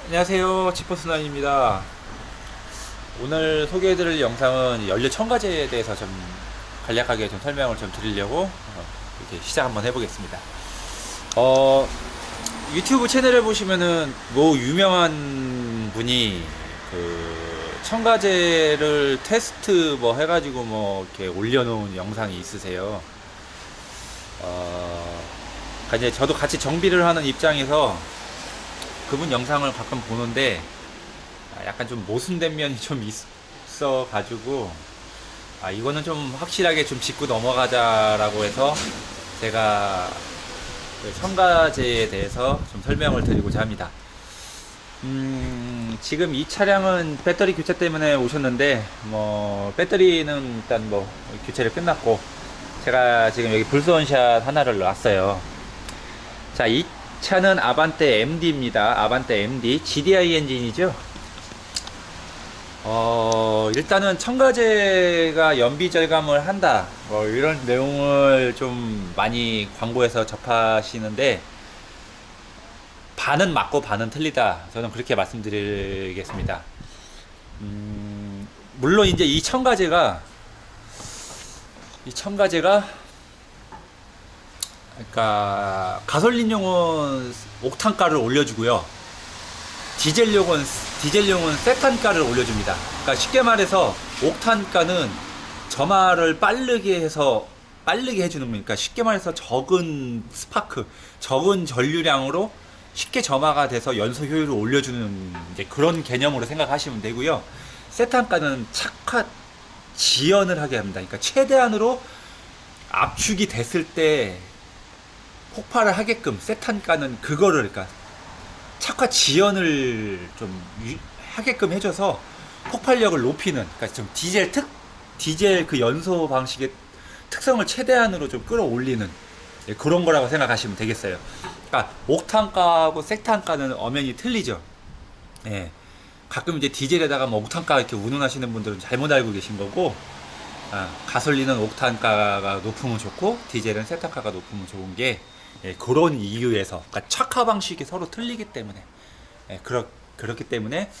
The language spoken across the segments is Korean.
안녕하세요, 지퍼스나인입니다. 오늘 소개해드릴 영상은 연료 첨가제에 대해서 좀 간략하게 좀 설명을 좀 드리려고 이렇게 시작 한번 해보겠습니다. 유튜브 채널을 보시면은 뭐 유명한 분이 그 첨가제를 테스트 뭐 해가지고 뭐 이렇게 올려놓은 영상이 있으세요. 그러니까 이제 저도 같이 정비를 하는 입장에서 그분 영상을 가끔 보는데 약간 좀 모순된 면이 좀 있어 가지고 이거는 좀 확실하게 좀 짚고 넘어가자라고 해서 제가 그 첨가제에 대해서 좀 설명을 드리고자 합니다. 지금 이 차량은 배터리 교체 때문에 오셨는데 뭐 배터리는 일단 뭐 교체를 끝났고 제가 지금 여기 불소원샷 하나를 놨어요. 자, 이 차는 아반떼 MD입니다. 아반떼 MD GDI 엔진이죠. 일단은 첨가제가 연비 절감을 한다 뭐 이런 내용을 좀 많이 광고에서 접하시는데 반은 맞고 반은 틀리다, 저는 그렇게 말씀드리겠습니다. 물론 이제 이 첨가제가 그러니까 가솔린용은 옥탄가를 올려주고요, 디젤용은 세탄가를 올려줍니다. 그러니까 쉽게 말해서 옥탄가는 점화를 빠르게 해주는 거니까, 쉽게 말해서 적은 스파크, 적은 전류량으로 쉽게 점화가 돼서 연소 효율을 올려주는 이제 그런 개념으로 생각하시면 되고요. 세탄가는 착화 지연을 하게 합니다. 그러니까 최대한으로 압축이 됐을 때 폭발을 하게끔, 세탄가는 그거를 그러니까 착화 지연을 좀 하게끔 해줘서 폭발력을 높이는, 그러니까 좀 디젤 그 연소 방식의 특성을 최대한으로 좀 끌어올리는 그런 거라고 생각하시면 되겠어요. 그러니까 옥탄가하고 세탄가는 엄연히 틀리죠. 예. 가끔 이제 디젤에다가 뭐 옥탄가 이렇게 운운하시는 분들은 잘못 알고 계신 거고, 가솔린은 옥탄가가 높으면 좋고 디젤은 세탄가가 높으면 좋은 게 그런 이유에서, 그러니까 착화 방식이 서로 틀리기 때문에, 그렇기 때문에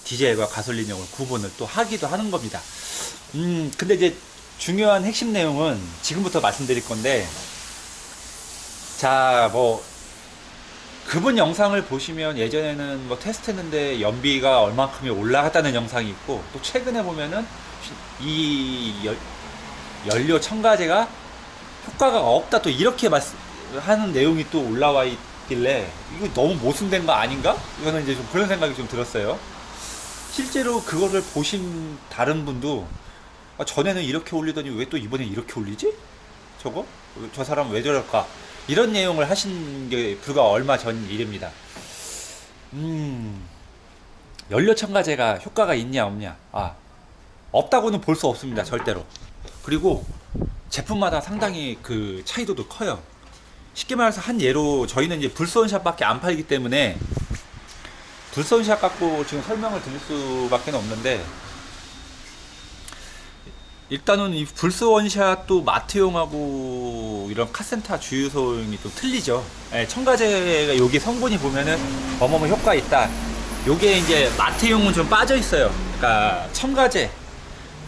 디젤과 가솔린용을 구분을 또 하기도 하는 겁니다. 근데 이제 중요한 핵심 내용은 지금부터 말씀드릴 건데, 자, 뭐 그분 영상을 보시면 예전에는 뭐 테스트 했는데 연비가 얼만큼이 올라갔다는 영상이 있고, 또 최근에 보면은 이 연료 첨가제가 효과가 없다, 또 이렇게 하는 내용이 또 올라와 있길래 이거 너무 모순된 거 아닌가? 이거는 이제 좀 그런 생각이 좀 들었어요. 실제로 그거를 보신 다른 분도 전에는 이렇게 올리더니 왜 또 이번에 이렇게 올리지? 저 사람 왜 저럴까? 이런 내용을 하신 게 불과 얼마 전 일입니다. 연료 첨가제가 효과가 있냐 없냐? 없다고는 볼 수 없습니다, 절대로. 그리고 제품마다 상당히 그 차이도도 커요. 쉽게 말해서 한 예로 저희는 이제 불소원샷밖에 안 팔기 때문에 불소원샷 갖고 지금 설명을 드릴 수밖에 없는데, 일단은 이 불소원샷도 마트용하고 이런 카센터 주유소용이 좀 틀리죠. 첨가제가 여기 성분이 보면은 어머머 효과 있다. 요게 이제 마트용은 좀 빠져 있어요. 그러니까 첨가제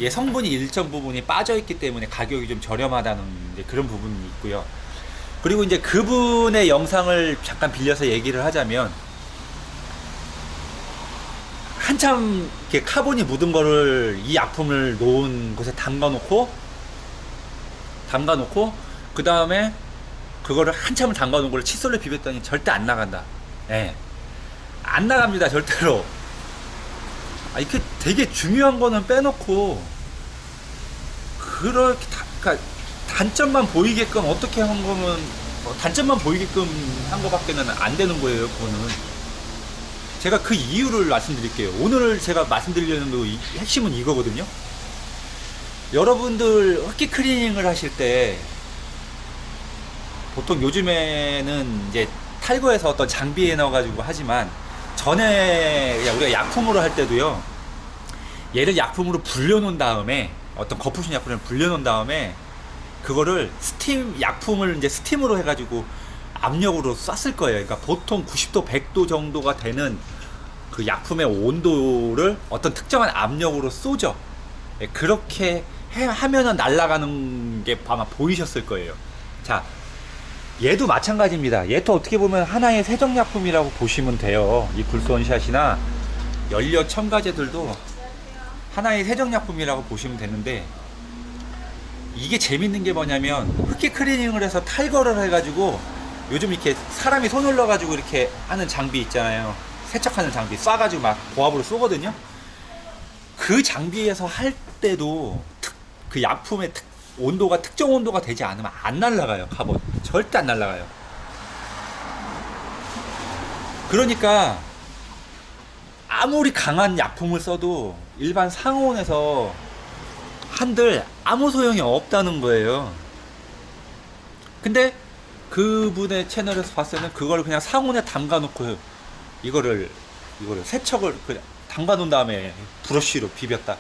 성분이 일정 부분이 빠져 있기 때문에 가격이 좀 저렴하다는 이제 그런 부분이 있고요. 그리고 이제 그분의 영상을 잠깐 빌려서 얘기를 하자면, 한참 이렇게 카본이 묻은 거를 이 약품을 놓은 곳에 담가놓고 그 다음에 그거를 한참을 담가놓은 걸 칫솔로 비볐더니 절대 안 나간다. 안 나갑니다, 절대로. 이렇게 되게 중요한 거는 빼놓고 그렇게 그러니까 단점만 보이게끔 어떻게 한 거면 단점만 보이게끔 한 거밖에는 안 되는 거예요. 그거는 제가 그 이유를 말씀드릴게요. 오늘 제가 말씀드리려는 핵심은 이거거든요. 여러분들 흡기 클리닝을 하실 때 보통 요즘에는 이제 탈거해서 어떤 장비에 넣어가지고 하지만, 전에 우리가 약품으로 할 때도요, 얘를 약품으로 불려놓은 다음에, 어떤 거푸신 약품을 불려놓은 다음에 그거를 스팀 약품을 이제 스팀으로 해가지고 압력으로 쐈을 거예요. 그러니까 보통 90도, 100도 정도가 되는 그 약품의 온도를 어떤 특정한 압력으로 쏘죠. 예, 그렇게 하면은 날아가는 게 아마 보이셨을 거예요. 자, 얘도 마찬가지입니다. 얘도 어떻게 보면 하나의 세정약품이라고 보시면 돼요. 이 불소원샷이나 연료 첨가제들도 하나의 세정약품이라고 보시면 되는데, 이게 재밌는 게 뭐냐면 흡기 클리닝을 해서 탈거를 해가지고 요즘 이렇게 사람이 손 올려가지고 이렇게 하는 장비 있잖아요. 세척하는 장비 쏴가지고 막 고압으로 쏘거든요. 그 장비에서 할 때도 그 약품의 온도가 특정 온도가 되지 않으면 안 날아가요. 카본 절대 안 날아가요. 그러니까 아무리 강한 약품을 써도 일반 상온에서 한들 아무 소용이 없다는 거예요. 근데 그분의 채널에서 봤을 때는 그걸 그냥 상온에 담가 놓고 이거를 세척을 그냥 담가 놓은 다음에 브러쉬로 비볐다.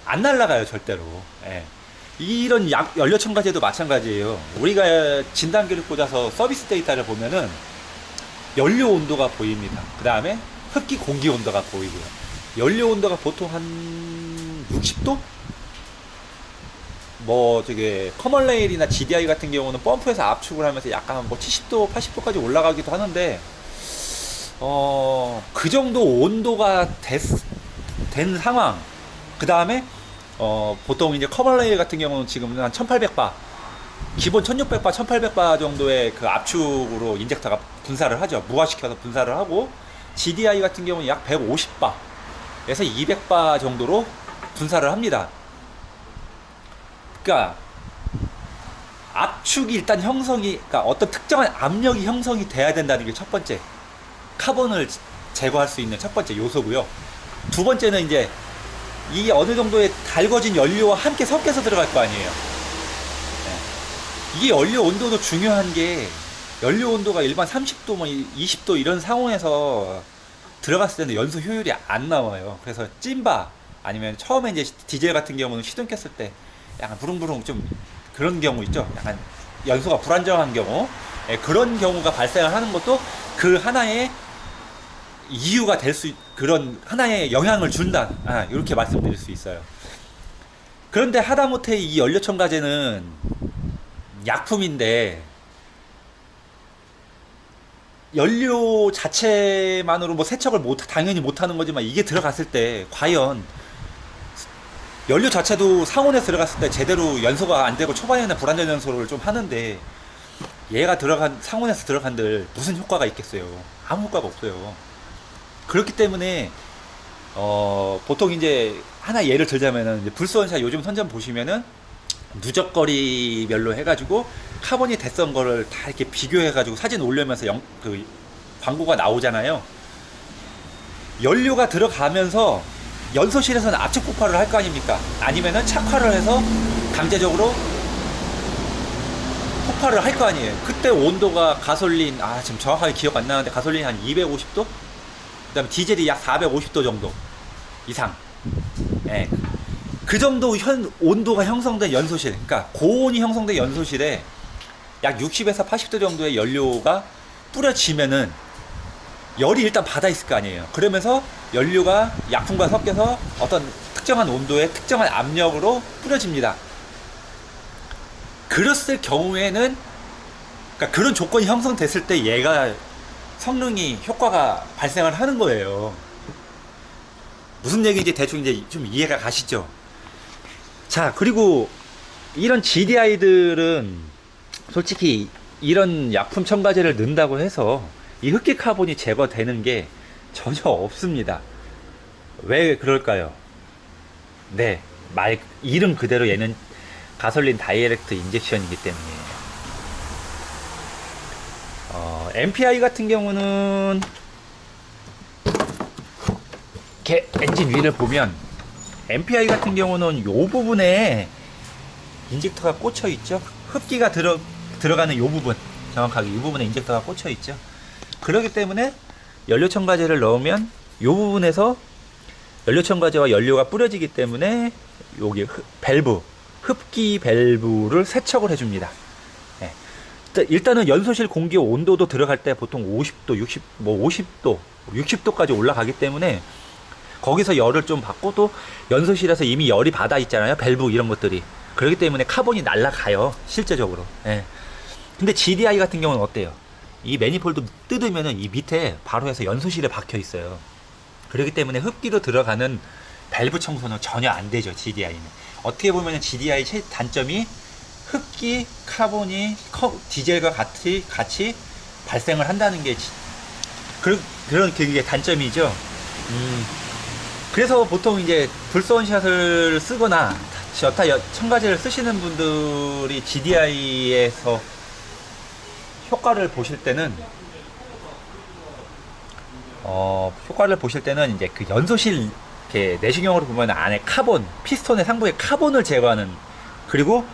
안 날아가요, 절대로. 예. 이런 연료 첨가제도 마찬가지예요. 우리가 진단기를 꽂아서 서비스 데이터를 보면은 연료 온도가 보입니다. 그 다음에 흡기 공기 온도가 보이고요. 연료 온도가 보통 한 60도? 뭐 저게 커먼레일이나 GDI 같은 경우는 펌프에서 압축을 하면서 약간 뭐 70도, 80도까지 올라가기도 하는데, 그 정도 온도가 된 상황. 그 다음에 보통 이제 커먼레일 같은 경우는 지금 한 1800바, 기본 1600바, 1800바 정도의 그 압축으로 인젝터가 분사를 하죠. 무화시켜서 분사를 하고, GDI 같은 경우는 약 150바에서 200바 정도로 분사를 합니다. 그러니까 압축이 일단 그러니까 어떤 특정한 압력이 형성이 돼야 된다는 게 첫 번째, 카본을 제거할 수 있는 첫 번째 요소고요. 두 번째는 이제 이게 어느 정도의 달궈진 연료와 함께 섞여서 들어갈 거 아니에요. 네. 이게 연료 온도도 중요한 게, 연료 온도가 일반 30도, 뭐 20도 이런 상온에서 들어갔을 때는 연소 효율이 안 나와요. 그래서 찐바 아니면 처음에 이제 디젤 같은 경우는 시동 켰을 때 약간 부릉부릉 좀 그런 경우 있죠. 약간 연소가 불안정한 경우, 그런 경우가 발생을 하는 것도 그 하나의 이유가 될 그런 하나의 영향을 준다. 이렇게 말씀드릴 수 있어요. 그런데 하다못해 이 연료 첨가제는 약품인데, 연료 자체만으로 뭐 세척을 당연히 못하는 거지만, 이게 들어갔을 때 과연 연료 자체도 상온에 들어갔을 때 제대로 연소가 안 되고 초반에는 불안전 연소를 좀 하는데, 얘가 상온에서 들어간들 무슨 효과가 있겠어요? 아무 효과가 없어요. 그렇기 때문에 보통 이제 하나 예를 들자면은, 이제 불소원샷 요즘 선전 보시면은 누적거리별로 해가지고 카본이 됐던 거를 다 이렇게 비교해가지고 사진 올리면서 그 광고가 나오잖아요. 연료가 들어가면서 연소실에서는 압축 폭발을 할 거 아닙니까? 아니면은 착화를 해서 강제적으로 폭발을 할 거 아니에요. 그때 온도가 가솔린, 지금 정확하게 기억 안 나는데 가솔린 한 250도? 그 다음에 디젤이 약 450도 정도 이상. 예. 그 정도 온도가 형성된 연소실, 그러니까 고온이 형성된 연소실에 약 60에서 80도 정도의 연료가 뿌려지면은 열이 일단 받아 있을 거 아니에요. 그러면서 연료가 약품과 섞여서 어떤 특정한 온도에 특정한 압력으로 뿌려집니다. 그랬을 경우에는, 그러니까 그런 조건이 형성됐을 때 얘가 성능이 효과가 발생을 하는 거예요. 무슨 얘기인지 대충 이제 좀 이해가 가시죠? 자, 그리고 이런 GDI들은 솔직히 이런 약품 첨가제를 넣는다고 해서 이 흡기 카본이 제거되는 게 전혀 없습니다. 왜 그럴까요? 네, 이름 그대로 얘는 가솔린 다이렉트 인젝션이기 때문이에요. MPI 같은 경우는 이렇게 엔진 위를 보면, MPI 같은 경우는 요 부분에 인젝터가 꽂혀 있죠. 흡기가 들어가는 요 부분, 정확하게 이 부분에 인젝터가 꽂혀 있죠. 그렇기 때문에 연료 첨가제를 넣으면 요 부분에서 연료 첨가제와 연료가 뿌려지기 때문에 여기 밸브, 흡기 밸브를 세척을 해줍니다. 예. 일단은 연소실 공기 온도도 들어갈 때 보통 50도, 50도, 60도까지 올라가기 때문에 거기서 열을 좀 받고 또 연소실에서 이미 열이 받아 있잖아요. 밸브 이런 것들이. 그렇기 때문에 카본이 날아가요. 실제적으로. 예. 근데 GDI 같은 경우는 어때요? 이 매니폴드 뜯으면은 이 밑에 바로 해서 연소실에 박혀 있어요. 그렇기 때문에 흡기로 들어가는 밸브 청소는 전혀 안 되죠. GDI는. 어떻게 보면 GDI 단점이 흡기, 카본이 디젤과 같이 발생을 한다는 게 그런 그게 단점이죠. 그래서 보통 이제 불선샷을 쓰거나 여타 첨가제를 쓰시는 분들이 GDI에서 효과를 보실 때는 이제 그 연소실 이렇게 내시경으로 보면 안에 카본, 피스톤의 상부에 카본을 제거하는, 그리고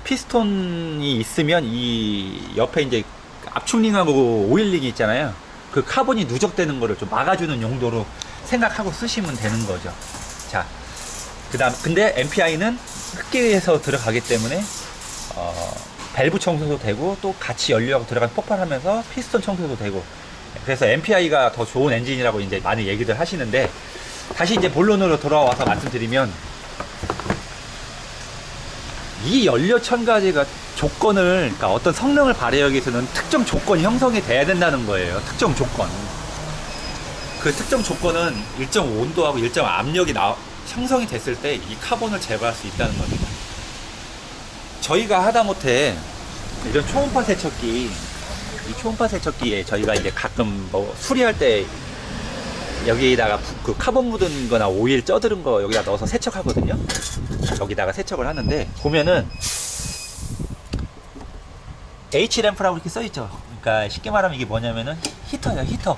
피스톤이 있으면 이 옆에 이제 압축링하고 오일링이 있잖아요. 그 카본이 누적되는 거를 좀 막아주는 용도로 생각하고 쓰시면 되는 거죠. 자, 근데 MPI는 흡기에서 들어가기 때문에 밸브 청소도 되고 또 같이 연료하고 들어간 폭발하면서 피스톤 청소도 되고, 그래서 MPI가 더 좋은 엔진이라고 이제 많이 얘기들 하시는데, 다시 이제 본론으로 돌아와서 말씀드리면, 이 연료 첨가제가 그러니까 어떤 성능을 발휘하기 위해서는 특정 조건이 형성이 돼야 된다는 거예요. 특정 조건. 그 특정 조건은 일정 온도하고 일정 압력이 형성이 됐을 때 이 카본을 제거할 수 있다는 겁니다. 저희가 하다못해 이런 초음파 세척기, 이 초음파 세척기에 저희가 이제 가끔 뭐 수리할 때 여기다가 그 카본 묻은 거나 오일 쪄들은 거 여기다 넣어서 세척하거든요. 여기다가 세척을 하는데 보면은 H램프라고 이렇게 써있죠. 그러니까 쉽게 말하면 이게 뭐냐면은 히터예요. 히터.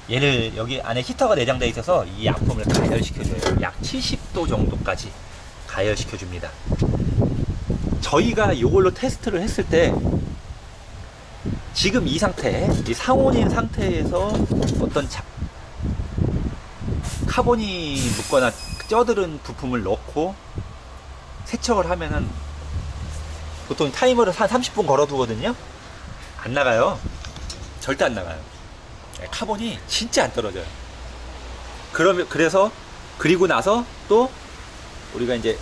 얘를 여기 안에 히터가 내장되어 있어서 이 약품을 가열시켜줘요. 약 70도 정도까지 가열시켜줍니다. 저희가 이걸로 테스트를 했을 때 지금 이 상태, 이 상온인 상태에서 어떤 카본이 묻거나 쪄들은 부품을 넣고 세척을 하면은 보통 타이머를 한 30분 걸어두거든요. 안 나가요. 절대 안 나가요. 카본이 진짜 안 떨어져요. 그리고 나서 또 우리가 이제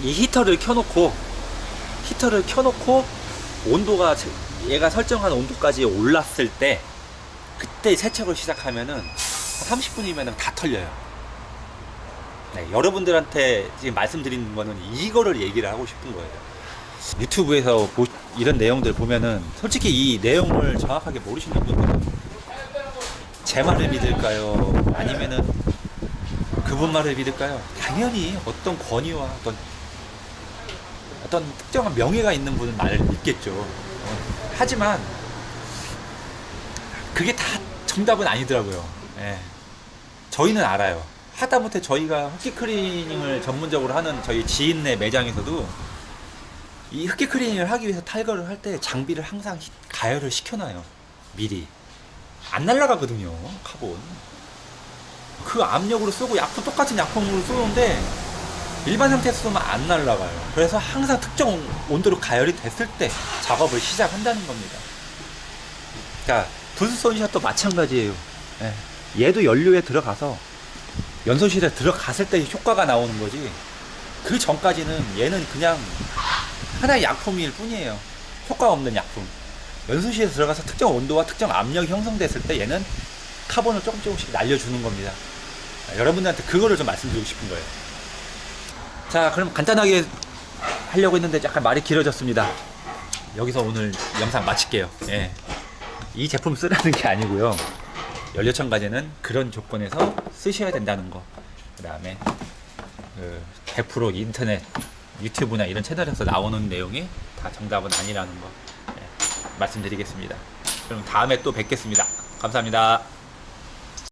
이 히터를 켜놓고 온도가 얘가 설정한 온도까지 올랐을 때 그때 세척을 시작하면은 30분이면 다 털려요. 네, 여러분들한테 지금 말씀드리는 거는 이거를 얘기를 하고 싶은 거예요. 유튜브에서 이런 내용들 보면은 솔직히 이 내용을 정확하게 모르시는 분들은 제 말을 믿을까요? 아니면은 그분 말을 믿을까요? 당연히 어떤 권위와 어떤 특정한 명예가 있는 분은 말을 믿겠죠. 하지만 그게 다 정답은 아니더라고요. 예. 저희는 알아요. 하다못해 저희가 흡기 클리닝을 전문적으로 하는 저희 지인네 매장에서도 이 흡기 클리닝을 하기 위해서 탈거를 할 때 장비를 항상 가열을 시켜놔요. 미리. 안 날아가거든요, 카본. 그 압력으로 쏘고 똑같은 약품으로 쏘는데 일반 상태에서 쏘면 안 날아가요. 그래서 항상 특정 온도로 가열이 됐을 때 작업을 시작한다는 겁니다. 그러니까 불선샷도 마찬가지예요. 예. 얘도 연료에 들어가서 연소실에 들어갔을 때 효과가 나오는 거지, 그 전까지는 얘는 그냥 하나의 약품일 뿐이에요. 효과 없는 약품. 연소실에 들어가서 특정 온도와 특정 압력이 형성됐을 때 얘는 카본을 조금씩 날려주는 겁니다. 여러분들한테 그거를 좀 말씀드리고 싶은 거예요. 자, 그럼 간단하게 하려고 했는데 약간 말이 길어졌습니다. 여기서 오늘 영상 마칠게요. 예. 이 제품 쓰라는 게 아니고요. 연료 첨가제는 그런 조건에서 쓰셔야 된다는 거. 그 다음에 100% 인터넷, 유튜브나 이런 채널에서 나오는 내용이 다 정답은 아니라는 거 말씀드리겠습니다. 그럼 다음에 또 뵙겠습니다. 감사합니다.